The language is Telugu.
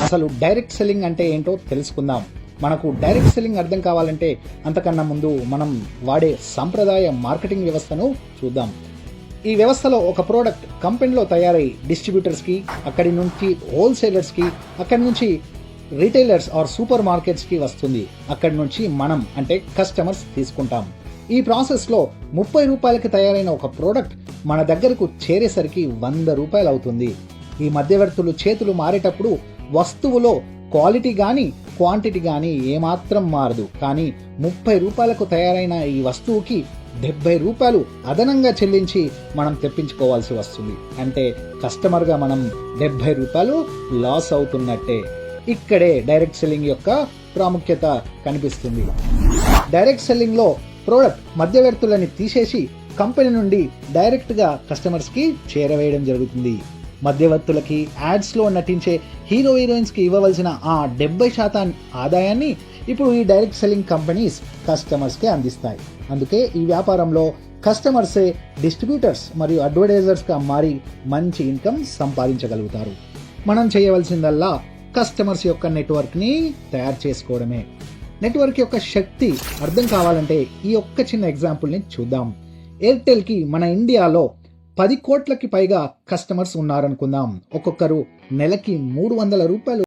అసలు డైరెక్ట్ సెల్లింగ్ అంటే ఏంటో తెలుసుకుందాం. మనకు డైరెక్ట్ సెల్లింగ్ అర్థం కావాలంటే అంతకన్నా ముందు మనం వాడే సంప్రదాయ మార్కెటింగ్ వ్యవస్థను చూద్దాం. ఈ వ్యవస్థలో ఒక ప్రోడక్ట్ కంపెనీలో తయారై డిస్ట్రిబ్యూటర్స్కి, అక్కడి నుంచి హోల్సేలర్స్కి, అక్కడి నుంచి రీటైలర్స్ ఆర్ సూపర్ మార్కెట్స్కి వస్తుంది. అక్కడి నుంచి మనం అంటే కస్టమర్స్ తీసుకుంటాం. ఈ ప్రాసెస్లో 30 రూపాయలకి తయారైన ఒక ప్రోడక్ట్ మన దగ్గరకు చేరేసరికి 100 రూపాయలు అవుతుంది. ఈ మధ్యవర్తులు చేతులు మారేటప్పుడు వస్తువులో క్వాలిటీ కానీ క్వాంటిటీ కానీ ఏమాత్రం మారదు. కానీ 30 రూపాయలకు తయారైన ఈ వస్తువుకి 70 రూపాయలు అదనంగా చెల్లించి మనం తెప్పించుకోవాల్సి వస్తుంది. అంటే కస్టమర్గా మనం 70 రూపాయలు లాస్ అవుతున్నట్టే. ఇక్కడే డైరెక్ట్ సెల్లింగ్ యొక్క ప్రాముఖ్యత కనిపిస్తుంది. డైరెక్ట్ సెల్లింగ్లో ప్రోడక్ట్ మధ్యవర్తులని తీసేసి కంపెనీ నుండి డైరెక్ట్గా కస్టమర్స్కి చేరవేయడం జరుగుతుంది. మధ్యవర్తులకి యాడ్స్లో నటించే హీరో హీరోయిన్స్కి ఇవ్వవలసిన ఆ 70% ఆదాయాన్ని ఇప్పుడు ఈ డైరెక్ట్ సెల్లింగ్ కంపెనీస్ కస్టమర్స్కే అందిస్తాయి. అందుకే ఈ వ్యాపారంలో కస్టమర్సే డిస్ట్రిబ్యూటర్స్ మరియు అడ్వర్టైజర్స్గా మారి మంచి ఇన్కమ్ సంపాదించగలుగుతారు. మనం చేయవలసిందల్లా కస్టమర్స్ యొక్క నెట్వర్క్ని తయారు చేసుకోవడమే. నెట్వర్క్ యొక్క శక్తి అర్థం కావాలంటే ఈ ఒక్క చిన్న ఎగ్జాంపుల్ని చూద్దాం. ఎయిర్టెల్కి మన ఇండియాలో 10 కోట్లకి పైగా కస్టమర్స్ ఉన్నారనుకుందాం. ఒక్కొక్కరు నెలకి 300 రూపాయలు